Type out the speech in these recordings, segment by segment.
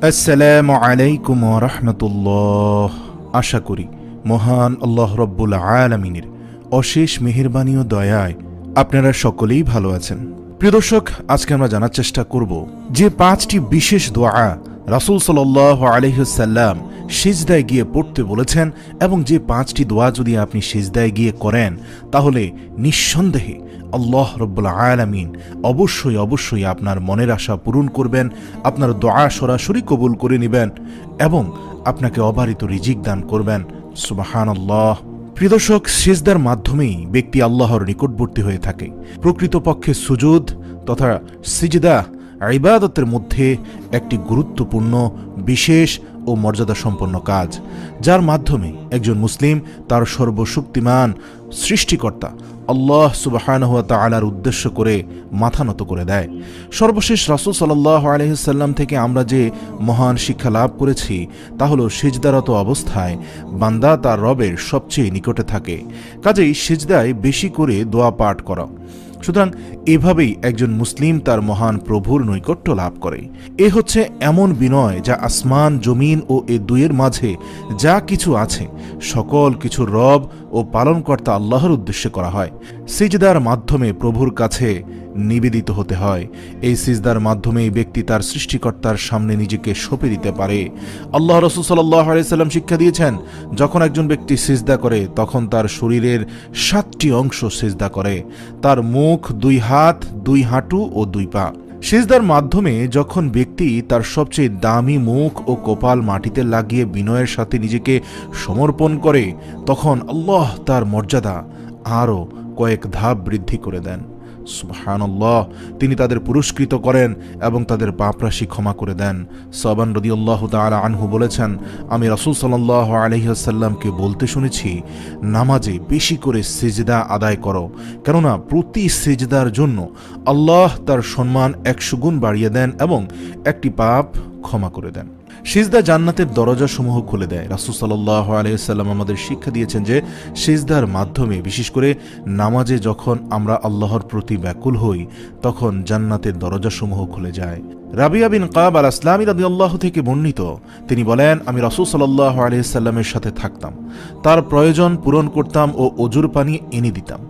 আসসালামু আলাইকুম ওয়া রাহমাতুল্লাহ। আশা করি মহান আল্লাহ রব্বুল আলামিনের অশেষ মেহেরবানি ও দয়ায় আপনারা সকলেই ভালো আছেন। প্রিয় দর্শক, আজকে আমরা জানার চেষ্টা করব যে 5টি বিশেষ দোয়া রাসূল সাল্লাল্লাহু আলাইহি ওয়াসাল্লাম সিজদায় গিয়ে পড়তে বলেছেন, এবং যে 5টি দোয়া যদি আপনি সিজদায় গিয়ে করেন তাহলে নিঃসন্দেহে আল্লাহ রব্বুল আলামিন অবশ্যই আপনার মনের আশা পূরণ করবেন, আপনার দোয়া সরাসরি কবুল করে নেবেন এবং আপনাকে অবারিত রিজিক দান করবেন। সুবহানাল্লাহ। প্রিয় দর্শক, সিজদার মাধ্যমেই ব্যক্তি আল্লাহর নিকটবর্তী হয়ে থাকে। প্রকৃতপক্ষে সুজুদ তথা সিজদা ইবাদতের মধ্যে একটি গুরুত্বপূর্ণ, বিশেষ ও মর্যাদা সম্পন্ন কাজ, যার মাধ্যমে একজন মুসলিম তার সর্বশক্তিমান সৃষ্টিকর্তা আল্লাহ সুবহানাহু ওয়া তাআলার উদ্দেশ্য করে মাথা নত করে দেয়। সর্বশেষ রাসূল সাল্লাল্লাহু আলাইহি ওয়াসাল্লাম থেকে আমরা যে মহান শিক্ষা লাভ করেছি তা হলো সিজদারত অবস্থায় বান্দা তার রবের সবচেয়ে নিকটে থাকে, কাজেই সিজদায় বেশি করে দোয়া পাঠ করা। সুতরাং এভাবেই একজন মুসলিম তার মহান প্রভুর নৈকট্য লাভ করে। এ হচ্ছে এমন বিনয় যা আসমান, জমিন ও এ দুয়ের মাঝে যা কিছু আছে সকল কিছুর রব ও পালনকর্তা আল্লাহর উদ্দেশ্যে করা হয়। সিজদার মাধ্যমে প্রভুর কাছে নিবেদিত হতে হয়। এই সিজদার মাধ্যমেই ব্যক্তি তার সৃষ্টিকর্তার সামনে নিজেকে সঁপে দিতে পারে। আল্লাহ রাসূল সাল্লাল্লাহু আলাইহি ওয়াসাল্লাম শিক্ষা দিয়েছেন, যখন একজন ব্যক্তি সিজদা করে তখন তার শরীরের 7টি অংশ সিজদা করে, তার মুখ, 2 হাত, 2 হাঁটু ও 2 পা। সিজদার মাধ্যমে যখন ব্যক্তি তার সবচেয়ে দামি মুখ ও কপাল মাটিতে লাগিয়ে বিনয়ের সাথে নিজেকে সমর্পণ করে, তখন আল্লাহ তার মর্যাদা আরও কয়েক ধাপ বৃদ্ধি করে দেন। সুবহানাল্লাহ। তিনি তাদের পুরস্কৃত করেন এবং তাদের পাপরাশি ক্ষমা করে দেন। সাবান রাদিয়াল্লাহু তাআলা আনহু বলেছেন, আমি রাসূল সাল্লাল্লাহু আলাইহি ওয়াসাল্লামকে বলতে শুনেছি, নামাজে বেশি করে সিজদা আদায় করো, কেননা প্রতি সিজদার জন্য আল্লাহ তার সম্মান 100 গুণ বাড়িয়ে দেন এবং একটি পাপ ক্ষমা করে দেন। সিজদা জান্নাতের দরজাসমূহ খুলে দেয়। রাসূল সাল্লাল্লাহু আলাইহি ওয়াসাল্লাম আমাদের শিক্ষা দিয়েছেন যে সিজদার মাধ্যমে, বিশেষ করে নামাজে যখন আমরা আল্লাহর প্রতি ব্যাকুল হই, তখন জান্নাতের দরজাসমূহ খুলে যায়। রাবিয়া বিন কাব আল আসলামী রাদিয়াল্লাহু থেকে বর্ণিত, তিনি বলেন, আমি রাসূল সাল্লাল্লাহু আলাইহি ওয়াসাল্লামের সাথে থাকতাম, তার প্রয়োজন পূরণ করতাম ও অজুর পানি এনে দিতাম।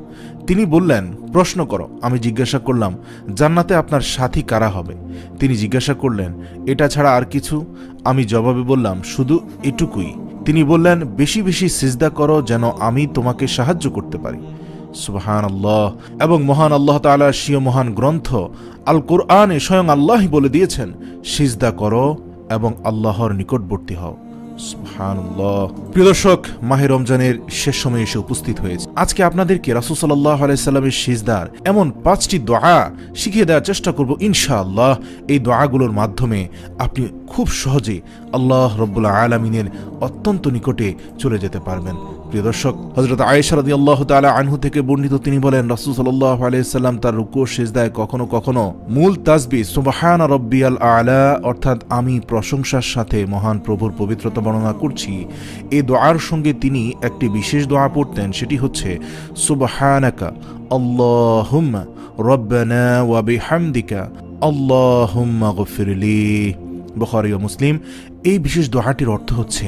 তিনি বললেন, প্রশ্ন করো। আমি জিজ্ঞাসা করলাম, জান্নাতে আপনার সাথী কারা হবে? তিনি জিজ্ঞাসা করলেন, এটা ছাড়া আর কিছু? আমি জবাবে বললাম, শুধু এটুকুই। তিনি বললেন, বেশি বেশি সিজদা করো যেন আমি তোমাকে সাহায্য করতে পারি। সুবহানাল্লাহ। এবং মহান আল্লাহ তাআলার স্বীয় মহান গ্রন্থ আল কোরআনে স্বয়ং আল্লাহই বলে দিয়েছেন, সিজদা করো এবং আল্লাহর নিকটবর্তী হও। সুবহানাল্লাহ। প্রিয় দর্শক, মাহে রমজানের শেষ সময়ে এসে উপস্থিত হয়েছে। আজকে আপনাদেরকে রাসূল সাল্লাল্লাহু আলাইহি সাল্লামের সিজদার এমন 5টি দোয়া শিখিয়ে দেওয়ার চেষ্টা করব ইনশাআল্লাহ। এই দোয়াগুলোর মাধ্যমে আপনি খুব সহজে আল্লাহ রব্বুল আলামিনের অত্যন্ত নিকটে চলে যেতে পারবেন। প্রিয় দর্শক, হযরত আয়েশা রাদিয়াল্লাহু তাআলা আনহু থেকে বর্ণিত, তিনি বলেন, রাসূল সাল্লাল্লাহু আলাইহি সাল্লাম তার রুকু ও সিজদায় কখনো কখনো মূল তাসবিহ সুবহান রাব্বিয়াল আ'লা, অর্থাৎ আমি প্রশংসার সাথে মহান প্রভুর পবিত্রতা বর্ণনা করছি, এই দোয়ার সঙ্গে তিনি একটি বিশেষ দোয়া পড়তেন। সেটি হচ্ছে সুবহানাকা আল্লাহুম্মা রাব্বানা ওয়া বিহামদিকা আল্লাহুম্মা গফিরলি। বুখারী ও মুসলিম। এই বিশেষ দোয়াটির অর্থ হচ্ছে,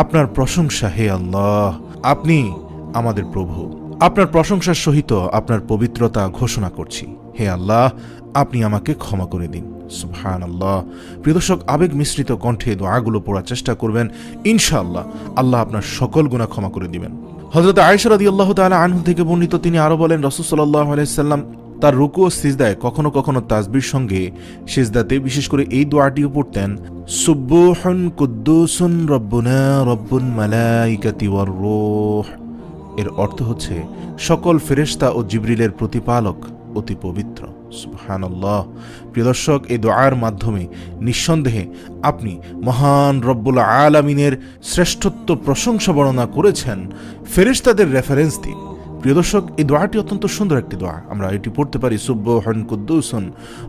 আপনার প্রশংসা হে আল্লাহ, আপনি আমাদের প্রভু, আপনার প্রশংসার সহিত আপনার পবিত্রতা ঘোষণা করছি। হে আল্লাহ, আপনি আমাকে ক্ষমা করে দিন। সুবহানাল্লাহ। প্রিয় দর্শক, আবেগ মিশ্রিত কণ্ঠে দোয়াগুলো পড়ার চেষ্টা করবেন, ইনশাআল্লাহ আল্লাহ আপনার সকল গুনাহ ক্ষমা করে দিবেন। হযরত আয়েশা রাদিয়াল্লাহু তাআলা আনহা থেকে বর্ণিত, তিনি আরো বলেন, রাসূল সাল্লাল্লাহু আলাইহি সাল্লাম তার রুকু ও সিজদায় কখনো কখনো তাসবির সঙ্গে সিজদাতে বিশেষ করে এই দোয়াটিও পড়তেন, সুবহুন কুদ্দুসুন রব্বুনা রব্বুল মালাইকাতি ওয়ার রূহ। এর অর্থ হচ্ছে, সকল ফেরেশতা ও জিবরিলের প্রতিপালক অতি পবিত্র। সুবহানাল্লাহ। প্রিয় দর্শক, এই দোয়ার মাধ্যমে নিঃসন্দেহে আপনি মহান রব্বুল আলামিনের শ্রেষ্ঠত্ব প্রশংসা বর্ণনা করেছেন ফেরেশতাদের রেফারেন্স দিয়ে। প্রিয় দর্শক, এই দোয়াটি অত্যন্ত সুন্দর একটি দোয়া। আমরা এটি পড়তে পারি, সুবহুন কুদ্দুসুন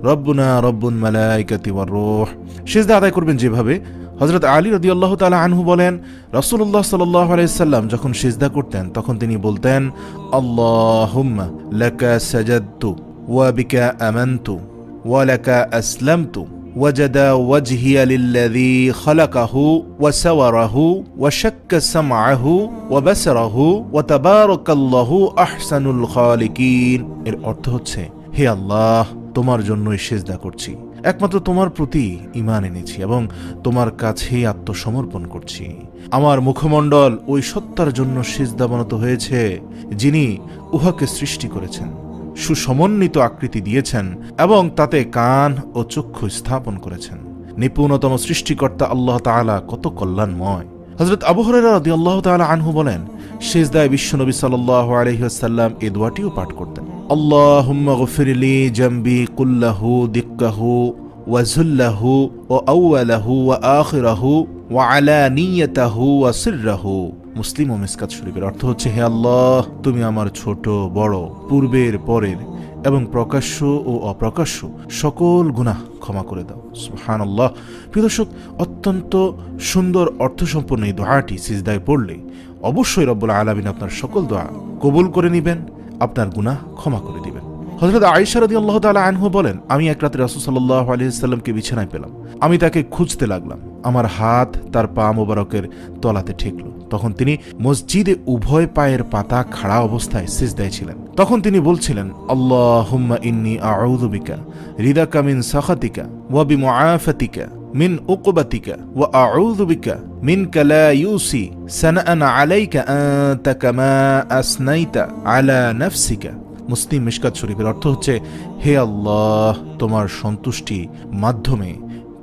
রব্বুনা রব্বুল মালাইকাতি ওয়ার রূহ। সিজদা আদায় করবেন যেভাবে, হযরত আলী রাদিয়াল্লাহু তাআলা আনহু বলেন, রাসূলুল্লাহ সাল্লাল্লাহু আলাইহি সাল্লাম যখন সিজদা করতেন তখন তিনি বলতেন, আল্লাহুম্মা লাকা সাজাদতু ওয়া বিকা আমানতু ওয়া লাকা আসলামতু ওয়াজাদা ওয়াজহিয়া লিল্লাযী খালাকাহু ওয়া সাওয়ারাহু ওয়া শাক্কা সামআহু ওয়া বাসারাহু ওয়া তাবারাকাল্লাহু আহসানুল খালিকিন। এর অর্থ হচ্ছে, হে আল্লাহ, তোমার জন্যই সিজদা করছি, একমাত্র তোমার প্রতি ঈমান এনেছি এবং তোমার কাছেই আত্মসমর্পণ করছি। আমার মুখমণ্ডল ওই সত্তার জন্য সিজদাবনত হয়েছে যিনি উহাকে সৃষ্টি করেছেন, সুসমন্বিত আকৃতি দিয়েছেন এবং তাতে কান ও চক্ষু স্থাপন করেছেন। নিপুণতম সৃষ্টিকর্তা আল্লাহ তাআলা কত কল্যাণময়। হযরত আবু হুরায়রা রাদিয়াল্লাহু তাআলা আনহু বলেন, সিজদায় বিশ্বনবী সাল্লাল্লাহু আলাইহি ওয়াসাল্লাম এই দোয়াটিও পাঠ করতেন, আল্লাহুম্মা গফিরলি জামবি কুল্লাহু দিক্কাহু ওয়া যুল্লাহু ওয়া আউওয়ালাহু ওয়া আখিরাহু ওয়া আলানিয়াতাহু ওয়া সিররাহু। মুসলিম ও মিসকাত শরীফের অর্থ হচ্ছে, হে আল্লাহ, তুমি আমার ছোট বড়, পূর্বের পরের এবং প্রকাশ্য ও অপ্রকাশ্য সকল গুনাহ ক্ষমা করে দাও। সুবহানাল্লাহ। প্রিয় দর্শক, অত্যন্ত সুন্দর অর্থসম্পন্ন এই দোয়াটি সিজদায় পড়লে অবশ্যই রব্বুল আলামিন আপনার সকল দোয়া কবুল করে নেবেন, আপনার গুনাহ ক্ষমা করে দিবেন। হযরত আয়েশা রাদিয়াল্লাহু তাআলা আনহা বলেন, আমি এক রাতে রাসূল সাল্লাল্লাহু আলাইহি ওয়াসাল্লামকে বিছানায় পেলাম। আমি তাকে খুঁজতে লাগলাম। আমার হাত তার পা মোবারকের তলাতে ঠেকল। তখন তিনি মসজিদে উভয় পায়ের পাতা খাড়া অবস্থায় সিজদায় ছিলেন। তখন তিনি বলছিলেন, আল্লাহুম্মা ইন্নী আউযু বিকা রিদাকা মিন সাখাতিকা ওয়া বিমুআফাতিকা মিন উকবাতিকা ওয়া আউযু বিকা মিনকা লা ইউসি সানাআন আলাইকা আনতা কামা আসনাইতা আলা নাফসিকা। মুসলিম মিশকাত শরীফের অর্থ হচ্ছে, হে আল্লাহ, তোমার সন্তুষ্টি মাধ্যমে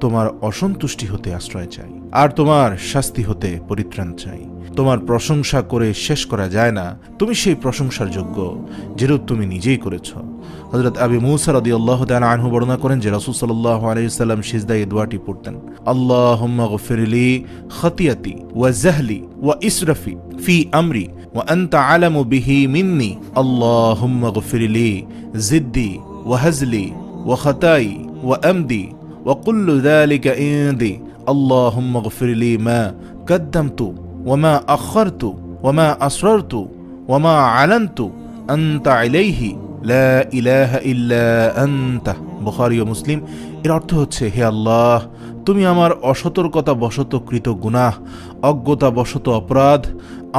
তোমার অসন্তুষ্টি হতে আশ্রয় চাই, আর তোমার শাস্তি হতে পরিত্রাণ চাই। তোমার প্রশংসা করে শেষ করা যায় না, তুমি সেই প্রশংসার যোগ্য যেরূপ তুমি নিজেই করেছ। হযরত আবু মুসা রাদিয়াল্লাহু তাআলা আনহু বর্ণনা করেন যে রাসূল সাল্লাল্লাহু আলাইহি ওয়াসাল্লাম সিজদায় এই দোয়াটি পড়তেন, আল্লাহুম্মা গফিরলি খাতিয়াতি ওয়া জাহলি ওয়া ইসরাফি ফি আমরি ওয়া আনতা আলামু বিহি মিন্নি, আল্লাহুম্মা গফিরলি জিদ্দি ওয়া হাজলি ওয়া খাতাই ওয়া আমদি ওয়া কুল্লু যালিকা ইনদি, আল্লাহুম্মা গফিরলি মা কদ্দামতু ওয়া মা আখারতু ওয়া মা আসরারতু ওয়া মা আলানতু আনতা ইলাইহি লা ইলাহা ইল্লা আনতা। বুখারী ও মুসলিম। এর অর্থ হচ্ছে, হে আল্লাহ, তুমি আমার অসতর্কতা বশত কৃত গুনাহ, অজ্ঞতা বশত অপরাধ,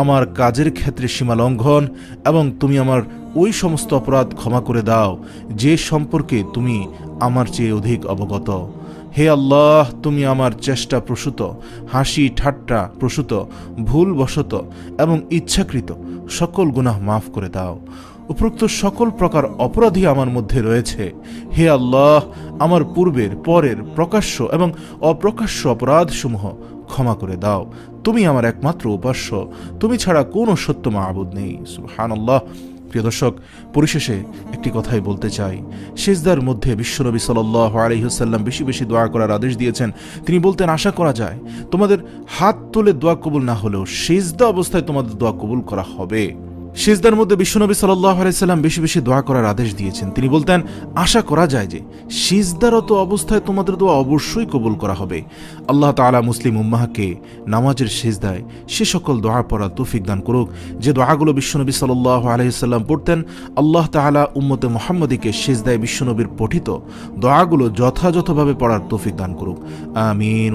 আমার কাজের ক্ষেত্রে সীমা লঙ্ঘন এবং তুমি আমার ওই সমস্ত অপরাধ ক্ষমা করে দাও যে সম্পর্কে তুমি আমার চেয়ে অধিক অবগত। হে আল্লাহ, তুমি আমার চেষ্টা প্রসূত, হাসি ঠাট্টা প্রসূত, ভুলবশত এবং ইচ্ছাকৃত সকল গুনাহ মাফ করে দাও। উপরোক্ত সকল প্রকার অপরাধী আমার মধ্যে রয়েছে। হে আল্লাহ, আমার পূর্বের পরের প্রকাশ্য এবং অপ্রকাশ্য অপরাধসমূহ ক্ষমা করে দাও। তুমি আমার একমাত্র উপাস্য, তুমি ছাড়া কোনো সত্য মাবুদ নেই। সুবহানাল্লাহ। প্রিয় দর্শক, পরিশেষে একটি কথাই বলতে চাই, সিজদার মধ্যে বিশ্বনবী সাল্লাল্লাহু আলাইহি ওয়াসাল্লাম বেশি বেশি দোয়া করার আদেশ দিয়েছেন। তিনি বলতেন, আশা করা যায় তোমাদের হাত তুলে দোয়া কবুল না হলেও সিজদা অবস্থায় তোমাদের দোয়া কবুল করা হবে। সিজদার মধ্যে বিশ্বনবী সাল্লাল্লাহু আলাইহি ওয়াসাল্লাম বেশি বেশি দোয়া করার আদেশ দিয়েছেন। তিনি বলতেন, আশা করা যায় যে সিজদারত অবস্থায় তোমাদের দোয়া অবশ্যই কবুল করা হবে। আল্লাহ তাআলা মুসলিম উম্মাহকে নামাজের সিজদায় সে সকল দোয়া পড়ার তৌফিক দান করুক যে দোয়াগুলো বিশ্বনবী সাল্লাল্লাহু আলাইহি ওয়াসাল্লাম পড়তেন। আল্লাহ তাআলা উম্মতে মুহাম্মদীকে সিজদায় বিশ্বনবীর পঠিত দোয়াগুলো যথাযথভাবে পড়ার তৌফিক দান করুক। আমিন।